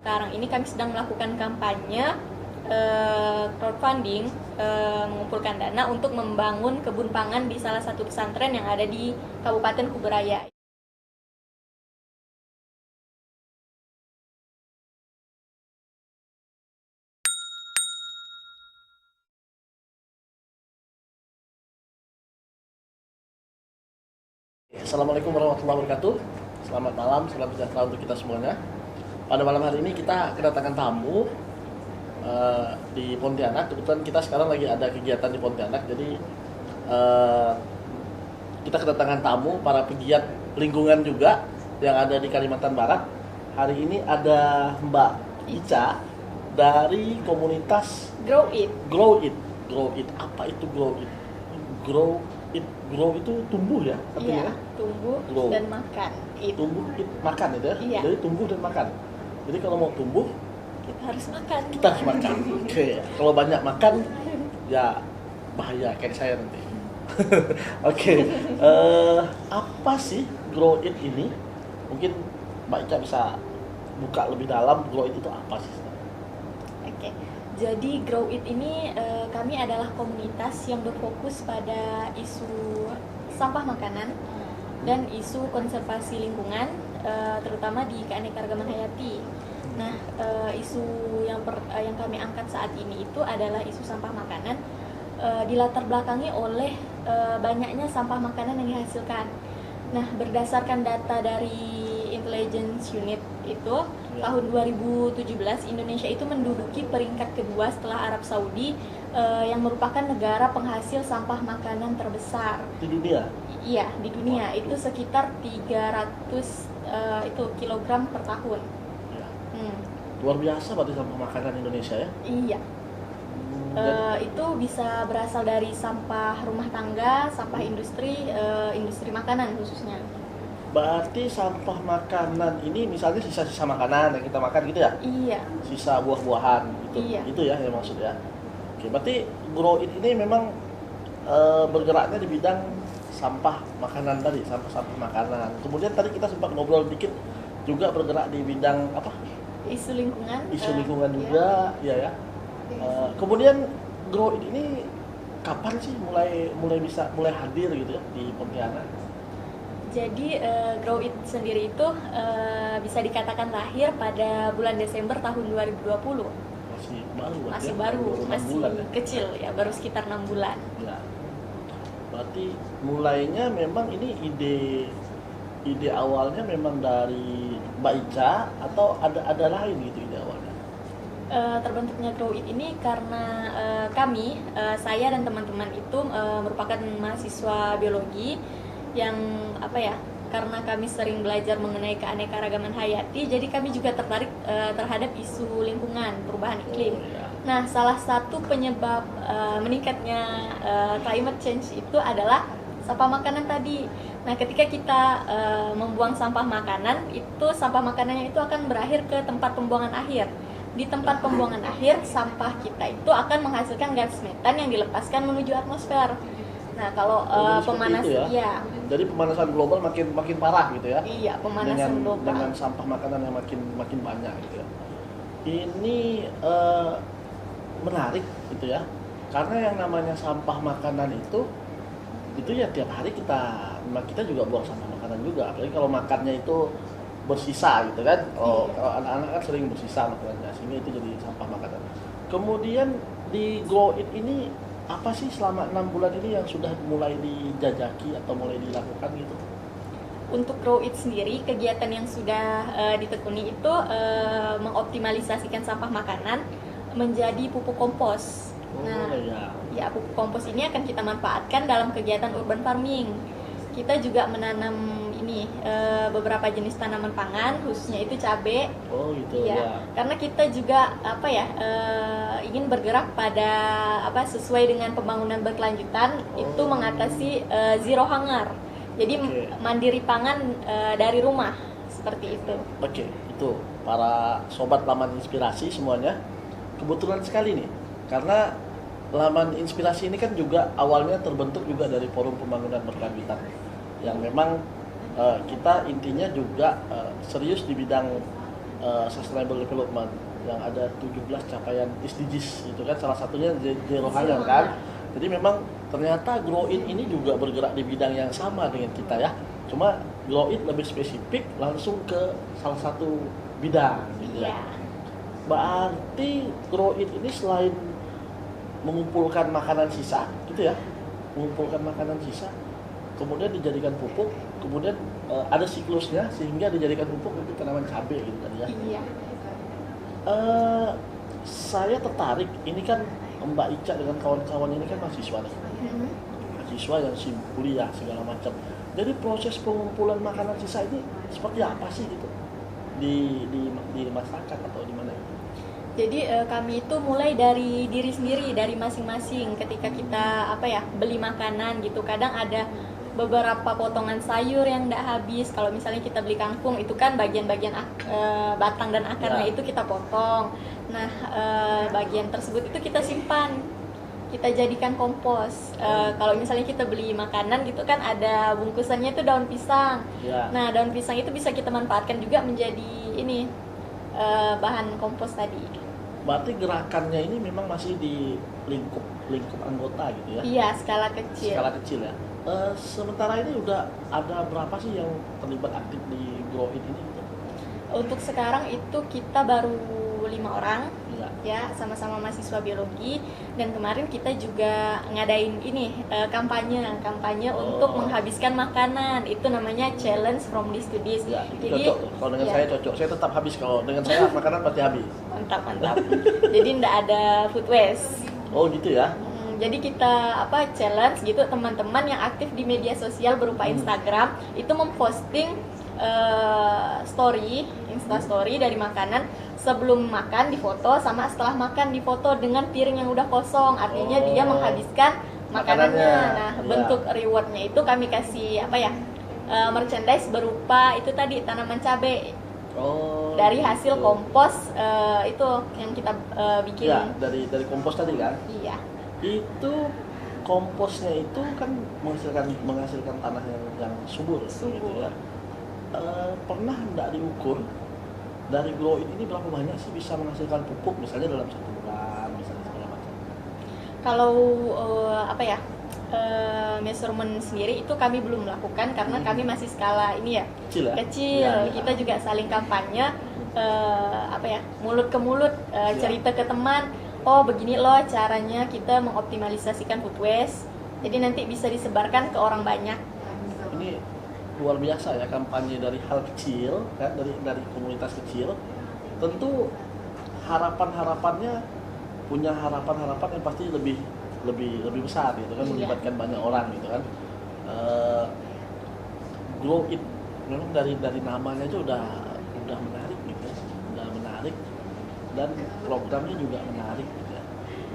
Sekarang ini kami sedang melakukan kampanye crowdfunding, mengumpulkan dana untuk membangun kebun pangan di salah satu pesantren yang ada di Kabupaten Kuburaya. Assalamualaikum warahmatullahi wabarakatuh. Selamat malam, salam sejahtera untuk kita semuanya. Pada malam hari ini kita kedatangan tamu di Pontianak. Kebetulan kita sekarang lagi ada kegiatan di Pontianak, jadi kita kedatangan tamu para pegiat lingkungan juga yang ada di Kalimantan Barat. Hari ini ada Mbak Ica dari komunitas Grow It. Grow It. Grow It. Apa itu Grow It? Grow It. Grow itu tumbuh ya artinya? Iya, tumbuh Grow. dan makan. It. Tumbuh it, makan itu ya? Iya. Jadi tumbuh dan makan. Jadi kalau mau tumbuh Kita harus makan. kita harus makan. Oke. Kalau banyak makan ya bahaya kayak saya nanti. Oke. Apa sih Grow It ini? Mungkin Mbak Ica bisa buka lebih dalam Grow It itu apa sih? Oke. Jadi Grow It ini kami adalah komunitas yang berfokus pada isu sampah makanan dan isu konservasi lingkungan, terutama di keanekaragaman hayati. Nah, isu yang kami angkat saat ini itu adalah isu sampah makanan, dilatar belakangi oleh banyaknya sampah makanan yang dihasilkan. Nah, berdasarkan data dari Intelligence Unit itu, tahun 2017 Indonesia itu menduduki peringkat kedua setelah Arab Saudi, yang merupakan negara penghasil sampah makanan terbesar. Di dunia. Iya, di dunia. Wah, Itu sekitar 300 itu kilogram per tahun. Ya. Hmm, Luar biasa berarti sampah makanan Indonesia ya. iya. Itu bisa berasal dari sampah rumah tangga, sampah industri, industri makanan khususnya. Berarti sampah makanan ini misalnya sisa-sisa makanan yang kita makan gitu ya? Iya, Sisa buah-buahan gitu. Iya. Itu ya yang maksud ya. Oke, berarti Grow It ini memang bergeraknya di bidang sampah makanan tadi, sampah-sampah makanan. Kemudian tadi kita sempat ngobrol dikit juga bergerak di bidang apa? isu lingkungan. Isu lingkungan Iya. juga, ya ya. Kemudian Grow It ini kapan sih mulai hadir gitu ya di Pontianak? Jadi Grow It sendiri itu bisa dikatakan lahir pada bulan Desember tahun 2020. Masih baru berarti Masih ya? baru, Baru 6 masih bulan ya? kecil ya, baru sekitar 6 bulan. Ya. Berarti mulainya memang ini ide awalnya memang dari Mbak Ica atau ada lain gitu ide awalnya? Terbentuknya Grow It ini karena kami, saya dan teman-teman itu merupakan mahasiswa biologi yang apa ya, karena kami sering belajar mengenai keanekaragaman hayati, jadi kami juga tertarik terhadap isu lingkungan, perubahan iklim. Oh, ya. Nah, salah satu penyebab meningkatnya climate change itu adalah sampah makanan tadi. Nah, ketika kita membuang sampah makanan, itu sampah makanannya itu akan berakhir ke tempat pembuangan akhir. Di tempat pembuangan akhir, sampah kita itu akan menghasilkan gas metan yang dilepaskan menuju atmosfer. Nah, kalau Oh, jadi pemanas, seperti itu ya? Jadi pemanasan global makin parah gitu ya? iya, pemanasan global. Dengan sampah makanan yang makin banyak gitu ya. Ini menarik gitu ya. Karena yang namanya sampah makanan itu ya tiap hari kita juga buang sampah makanan juga. Apalagi kalau makannya itu bersisa gitu kan. Kalau anak-anak kan sering bersisa makanannya, sehingga itu jadi sampah makanan. Kemudian di Grow It ini apa sih selama 6 bulan ini yang sudah mulai dijajaki atau mulai dilakukan gitu? Untuk Grow It sendiri, kegiatan yang sudah ditekuni itu mengoptimalisasikan sampah makanan menjadi pupuk kompos. Oh, Nah, ya. ya pupuk kompos ini akan kita manfaatkan dalam kegiatan urban farming. Kita juga menanam ini beberapa jenis tanaman pangan, khususnya itu cabai. Oh gitu Iya, ya. karena kita juga apa ya, ingin bergerak pada apa, sesuai dengan pembangunan berkelanjutan, itu mengatasi zero hunger. Jadi Oke. mandiri pangan dari rumah, seperti itu. Oke, itu para sobat laman inspirasi semuanya. Kebetulan sekali nih, karena laman inspirasi ini kan juga awalnya terbentuk juga dari Forum Pembangunan Berkelanjutan, yang memang kita intinya juga serius di bidang Sustainable Development yang ada 17 capaian SDGs itu kan, salah satunya zero hunger kan. Jadi memang ternyata Grow It ini juga bergerak di bidang yang sama dengan kita ya. Cuma Grow It lebih spesifik langsung ke salah satu bidang gitu ya. Iya. Berarti Grow It ini selain mengumpulkan makanan sisa gitu ya, mengumpulkan makanan sisa kemudian dijadikan pupuk, kemudian ada siklusnya sehingga dijadikan pupuk untuk tanaman cabai gitu kan ya. Iya. Saya tertarik, ini kan Mbak Ica dengan kawan-kawan ini kan mahasiswa nih, mahasiswa yang kuliah segala macam. Jadi proses pengumpulan makanan sisa ini seperti apa sih gitu di masyarakat atau di mana? Jadi kami itu mulai dari diri sendiri, dari masing-masing. Ketika kita beli makanan gitu, kadang ada beberapa potongan sayur yang tidak habis. Kalau misalnya kita beli kangkung, itu kan bagian-bagian batang dan akarnya itu kita potong. Nah, bagian tersebut itu kita simpan, kita jadikan kompos. Kalau misalnya kita beli makanan gitu kan ada bungkusannya itu daun pisang. Nah, daun pisang itu bisa kita manfaatkan juga menjadi bahan kompos tadi. Berarti gerakannya ini memang masih di lingkup anggota gitu ya? Iya, skala kecil. Skala kecil ya. Sementara ini udah ada berapa sih yang terlibat aktif di Grow It ini? Untuk sekarang itu kita baru 5 orang, ya, sama-sama mahasiswa biologi. Dan kemarin kita juga ngadain kampanye untuk menghabiskan makanan. Itu namanya challenge from this to this. Ya, jadi cocok. Kalau dengan saya cocok, saya tetap habis. Kalau dengan saya makanan pasti habis. Mantap. Jadi nggak ada food waste. Oh gitu ya. Jadi kita challenge gitu, teman-teman yang aktif di media sosial berupa Instagram itu memposting Insta story dari makanan, sebelum makan difoto sama setelah makan difoto dengan piring yang udah kosong, artinya dia menghabiskan makanannya. Nah, bentuk rewardnya itu kami kasih merchandise berupa itu tadi tanaman cabai. Dari hasil kompos itu yang kita bikin. Ya, dari kompos tadi kan? Iya. Itu komposnya itu kan menghasilkan tanah yang subur. Gitu ya. Pernah nggak diukur dari Grow It ini berapa banyak sih bisa menghasilkan pupuk misalnya dalam 1 bulan misalnya segala macam? Kalau measurement sendiri itu kami belum melakukan karena kami masih skala kecil. Ya. Kita juga saling kampanye mulut ke mulut, cerita ke teman, oh begini loh caranya kita mengoptimalisasikan food waste, jadi nanti bisa disebarkan ke orang banyak. Ini luar biasa ya, kampanye dari hal kecil kan, dari komunitas kecil. Tentu harapannya punya harapan yang pasti lebih besar gitu kan, melibatkan banyak orang gitu kan. Grow It memang dari namanya aja udah menarik gitu ya, udah menarik, dan programnya juga menarik gitu ya.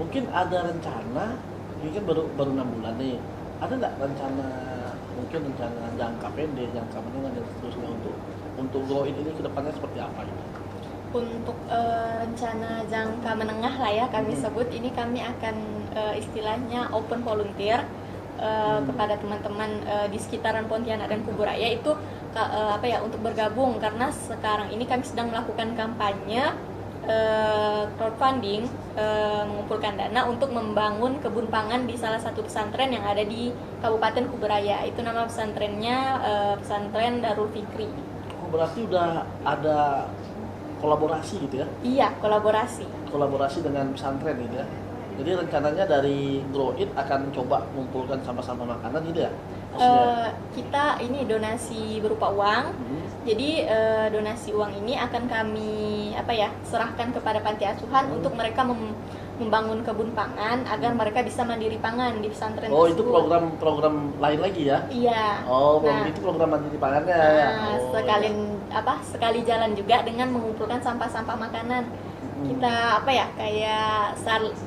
Mungkin ada rencana, ini kan baru 6 bulan nih, ada nggak rencana jangka pendek, jangka menengah dan seterusnya untuk Grow It ini kedepannya seperti apa gitu? Untuk rencana jangka menengah lah ya kami sebut, ini kami akan istilahnya open volunteer kepada teman-teman di sekitaran Pontianak dan Kuburaya itu untuk bergabung, karena sekarang ini kami sedang melakukan kampanye crowdfunding, mengumpulkan dana untuk membangun kebun pangan di salah satu pesantren yang ada di Kabupaten Kuburaya. Itu nama pesantrennya Pesantren Darul Fikri. Oh, berarti udah ada kolaborasi gitu ya? Iya, kolaborasi dengan pesantren gitu ya. Jadi rencananya dari Grow It akan coba mengumpulkan sampah-sampah makanan gitu ya? Kita ini donasi berupa uang. Jadi donasi uang ini akan kami serahkan kepada panti asuhan untuk mereka membangun kebun pangan agar mereka bisa mandiri pangan di pesantren tersebut. Itu program lain lagi ya? Iya. Itu program mandiri pangannya. Sekali jalan juga dengan mengumpulkan sampah-sampah makanan. Kita kayak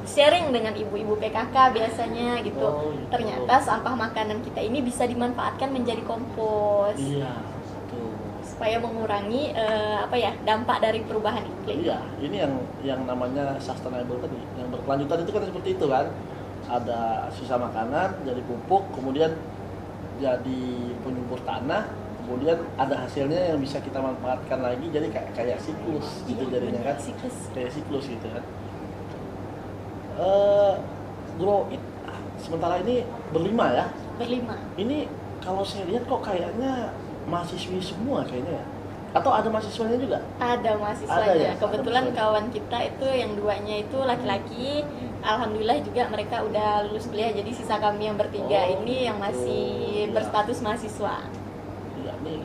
sharing dengan ibu-ibu PKK biasanya gitu. Ternyata sampah makanan kita ini bisa dimanfaatkan menjadi kompos. Iya, betul. Supaya mengurangi dampak dari perubahan iklim. Iya, ini yang namanya sustainable tadi, yang berkelanjutan itu kan seperti itu kan. Ada sisa makanan jadi pupuk, kemudian jadi penyubur tanah, kemudian ada hasilnya yang bisa kita manfaatkan lagi, jadi kayak siklus gitu jadinya kan, kayak siklus gitu kan. Grow It sementara ini berlima ya. Berlima. Ini kalau saya lihat kok kayaknya mahasiswi semua kayaknya ya, atau ada mahasiswanya juga? Ada mahasiswanya. Ada ya? Kebetulan Ada kawan kita itu yang duanya itu laki-laki. Alhamdulillah juga mereka udah lulus kuliah. Jadi sisa kami yang bertiga ini yang masih Iya. berstatus mahasiswa. Iya, ini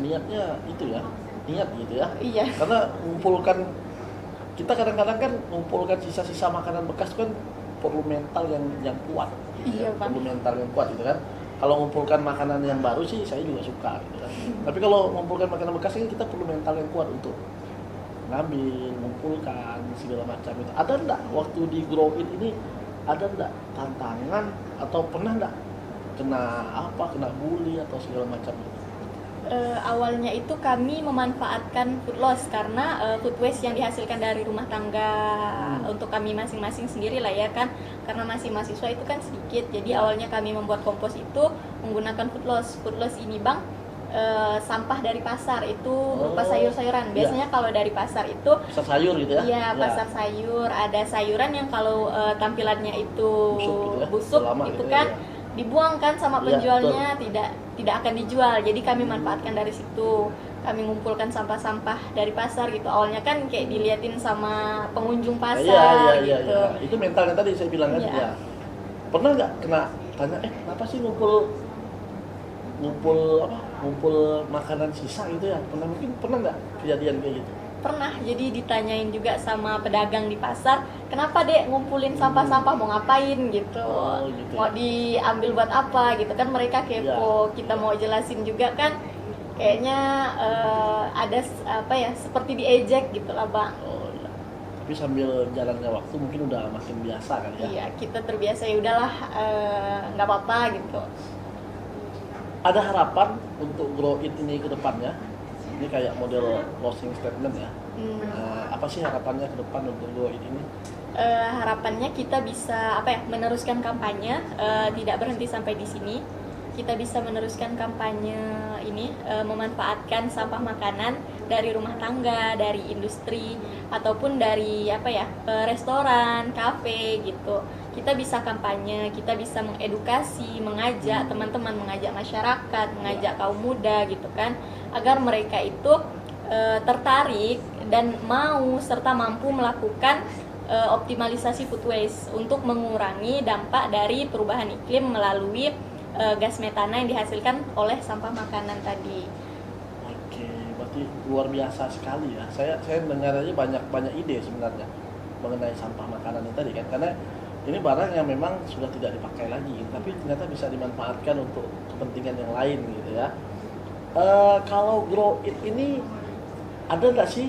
niatnya itu ya, niat gitu ya. Iya. Karena mengumpulkan, kita kadang-kadang kan mengumpulkan sisa-sisa makanan bekas itu kan perlu mental yang kuat. Iya, Bang. Perlu mental yang kuat gitu kan. Kalau mengumpulkan makanan yang baru sih saya juga suka gitu kan. Tapi kalau mengumpulkan makanan bekas ini kita perlu mental yang kuat untuk ngambil, mengumpulkan segala macam itu. Ada enggak waktu di Grow It ini, ada enggak tantangan atau pernah enggak kena bully atau segala macam itu? Awalnya itu kami memanfaatkan food loss karena food waste yang dihasilkan dari rumah tangga untuk kami masing-masing sendiri lah ya kan, karena masih mahasiswa itu kan sedikit. Jadi awalnya kami membuat kompos itu menggunakan food loss. Food loss ini Bang, sampah dari pasar itu berupa sayur-sayuran. Biasanya kalau dari pasar itu Pasar sayur gitu ya? Iya, pasar sayur. Ada sayuran yang kalau tampilannya itu busuk Lama itu gitu kan ya. dibuang kan sama Iya, penjualnya, tidak akan dijual. Jadi kami manfaatkan dari situ. Kami ngumpulkan sampah-sampah dari pasar gitu. Awalnya kan kayak diliatin sama pengunjung pasar gitu. Iya. Itu mentalnya tadi saya bilang kan. Iya. Ya. Pernah nggak kena tanya, kenapa sih ngumpul makanan sisa gitu ya? Pernah nggak kejadian kayak gitu? Pernah, jadi ditanyain juga sama pedagang di pasar, kenapa dek ngumpulin sampah-sampah, mau ngapain gitu, Gitu mau ya. diambil buat apa gitu kan, mereka kepo. Kita mau jelasin juga kan, kayaknya ada seperti diejek gitu lah Bang. Oh iya. Tapi sambil jalannya waktu mungkin udah makin biasa kan ya. Iya, kita terbiasa, ya udahlah, nggak apa-apa gitu. Ada harapan untuk Grow It ini ke depannya? Ini kayak model closing statement ya. Apa sih harapannya ke depan untuk Grow It ini? Harapannya kita bisa meneruskan kampanye, tidak berhenti sampai di sini. Kita bisa meneruskan kampanye ini, memanfaatkan sampah makanan dari rumah tangga, dari industri, ataupun dari restoran, kafe gitu. Kita bisa kampanye, kita bisa mengedukasi, mengajak teman-teman, mengajak masyarakat, mengajak kaum muda gitu kan, agar mereka itu tertarik dan mau serta mampu melakukan optimalisasi food waste untuk mengurangi dampak dari perubahan iklim melalui gas metana yang dihasilkan oleh sampah makanan tadi. Oke, berarti luar biasa sekali ya. Saya dengar aja banyak ide sebenarnya mengenai sampah makanan ini tadi kan, karena ini barang yang memang sudah tidak dipakai lagi, tapi ternyata bisa dimanfaatkan untuk kepentingan yang lain gitu ya. Kalau Grow It ini ada nggak sih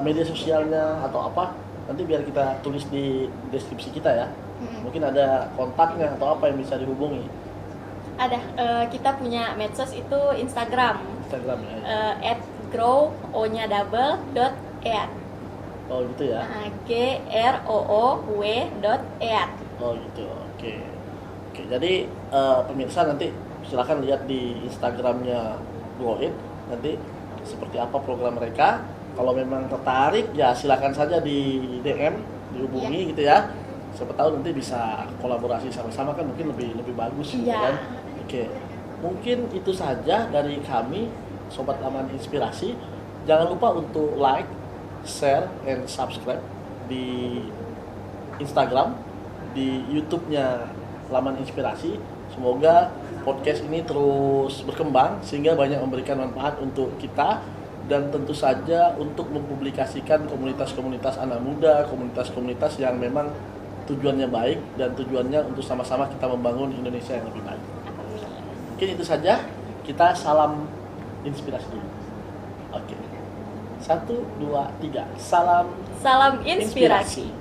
media sosialnya atau apa? Nanti biar kita tulis di deskripsi kita ya. Mungkin ada kontaknya atau apa yang bisa dihubungi. Ada, kita punya medsos itu Instagram. Instagram ya. @grow.eat. Oh gitu ya. GROOW.eat. Oh gitu. Oke. Jadi pemirsa nanti silakan lihat di Instagramnya Grow It nanti seperti apa program mereka. Kalau memang tertarik ya silakan saja di DM, dihubungi gitu ya. Siapa tahu nanti bisa kolaborasi sama-sama kan, mungkin lebih bagus gitu kan. Oke. Mungkin itu saja dari kami Sobat Laman Inspirasi. Jangan lupa untuk like, share, and subscribe di Instagram, di YouTube-nya Laman Inspirasi. Semoga podcast ini terus berkembang sehingga banyak memberikan manfaat untuk kita, dan tentu saja untuk mempublikasikan komunitas-komunitas anak muda, komunitas-komunitas yang memang tujuannya baik dan tujuannya untuk sama-sama kita membangun Indonesia yang lebih baik. Mungkin itu saja. Kita salam inspirasi dulu. Oke. 1, 2, 3. Salam Salam inspirasi.